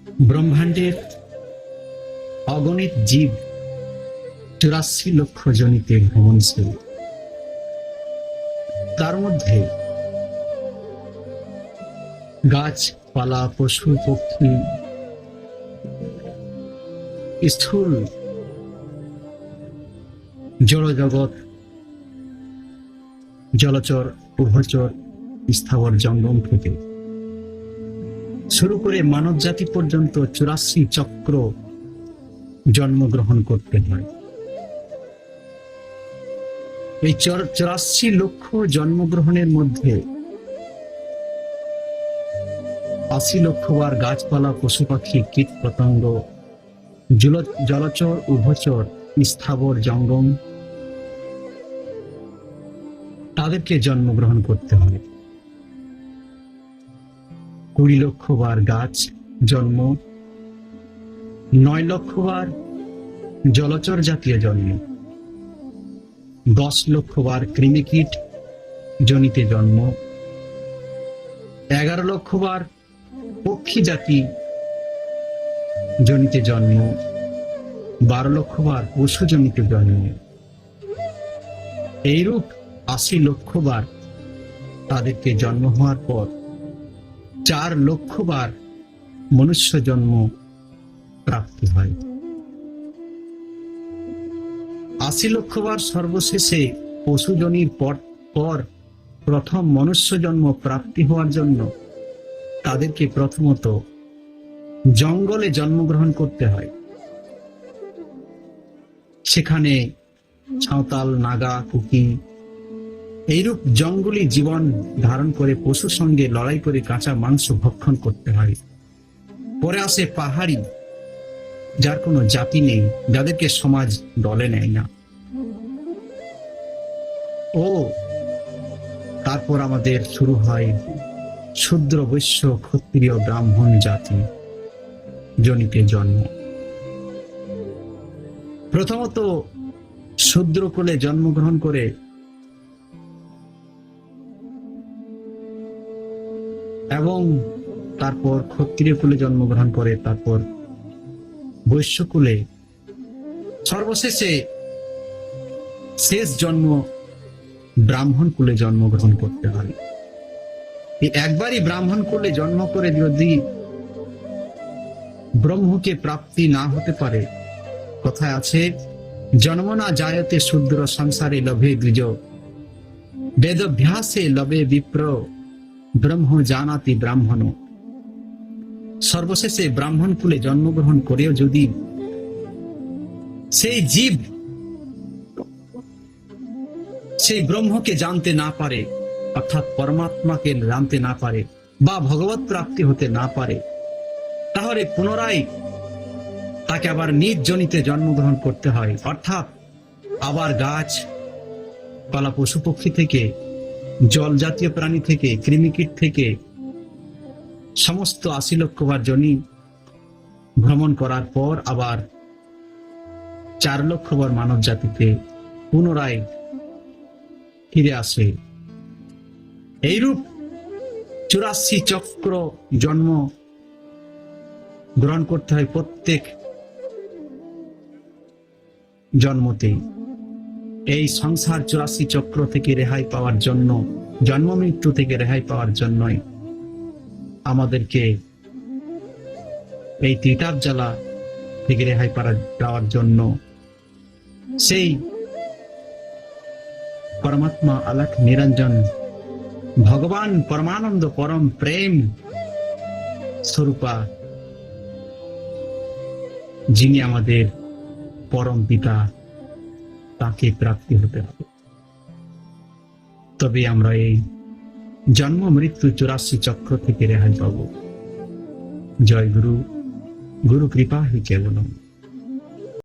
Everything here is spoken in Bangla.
ব্রহ্মাণ্ডের অগণিত জীব 84 লক্ষ জনিতে ভ্রমণশীল। তার মধ্যে গাছপালা, পশু পক্ষী, স্থূল জড়জগৎ, জলচর, উভচর, স্থাবর জঙ্গম থেকে শুরু করে মানব জাতি পর্যন্ত 84 চক্র জন্মগ্রহণ করতে হয়। এই 84 লক্ষ জন্মগ্রহণের মধ্যে 80 লক্ষ বার গাছপালা, পশু পাখি, কীট পতঙ্গ, জলচর, উভচর, স্থাবর জঙ্গম তাদেরকে জন্মগ্রহণ করতে হয়। 20 লক্ষ বার গাছ জন্ম, 9 লক্ষ বার জলচর জাতীয় জন্ম, 10 লক্ষ বার কৃমিকীট জনিতে জন্ম, 11 লক্ষ বার পক্ষী জাতি জনিতে জন্ম, 12 লক্ষ বার পশু জনিতে জন্ম। এইরূপ 80 লক্ষ বার তাদেরকে জন্ম হওয়ার পর 4 লক্ষ বার মনুষ্য জন্ম প্রাপ্তি হয়। 80 লক্ষ বার সর্বশেষে পশুজনির পর প্রথম মনুষ্য জন্ম প্রাপ্তি হওয়ার জন্য তাদেরকে প্রথমত জঙ্গলে জন্মগ্রহণ করতে হয়। সেখানে ছাঁতাল, নাগা, কুকি এইরূপ জঙ্গলি জীবন ধারণ করে পশুর সঙ্গে লড়াই করে কাঁচা মাংস ভক্ষণ করতে হয়। পরে আসে পাহাড়ি, যার কোনো জাতি নেই, যাদেরকে সমাজ দলে নেয় না। ও তারপর আমাদের শুরু হয় শূদ্র, বৈশ্য, ক্ষত্রিয়, ব্রাহ্মণ জাতি জনিতে জন্ম। প্রথমত শূদ্র কুলে জন্মগ্রহণ করে এবং তারপর ক্ষত্রিয় কুলে জন্মগ্রহণ করে, তারপর বৈশ্য কুলে, সর্বশেষে শেষ জন্ম ব্রাহ্মণ কুলে জন্মগ্রহণ করতে হয়। একবারই ব্রাহ্মণ কুলে জন্ম করে যদি ব্রহ্মকে প্রাপ্তি না হতে পারে, কথায় আছে জন্ম না জায়তে শূদ্র সংসারে লভে দ্বিজ, বেদভ্যাসে লভে বিপ্র, ব্রহ্ম জানাতি ব্রাহ্মণ। সর্বশেষে ব্রাহ্মণ কুলে জন্মগ্রহণ করেও যদি সেই জীব সেই ব্রহ্মকে জানতে না পারে, অর্থাৎ পরমাত্মাকে জানতে না পারে বা ভগবত প্রাপ্তি হতে না পারে, তাহলে পুনরায় তাকে আবার নিজ জনিতে জন্মগ্রহণ করতে হয়। অর্থাৎ আবার গাছ পালা, পশু পক্ষী থেকে, জল জাতীয় প্রাণী থেকে, কৃমিকীট থেকে সমস্ত 80 লক্ষ বার জনি ভ্রমণ করার পর আবার 4 লক্ষ বার মানব জাতিতে পুনরায় ফিরে আসে। এইরূপ 84 চক্র জন্ম গ্রহণ করতে হয় প্রত্যেক জন্মতেই। এই সংসার 84 চক্র থেকে রেহাই পাওয়ার জন্য, জন্ম মৃত্যু থেকে রেহাই পাওয়ার জন্যই আমাদেরকে এই ত্রিতাপ জ্বালা থেকে রেহাই পাওয়ার জন্য সেই পরমাত্মা আলাখ নিরঞ্জন ভগবান পরমানন্দ পরম প্রেম স্বরূপা, যিনি আমাদের পরম পিতা, তাকে প্রাপ্তি হতে হবে। তবে আমরা এই জন্ম মৃত্যু 84 চক্র থেকে রেহাই পাব। জয় গুরু, গুরু কৃপা হি কেবলম।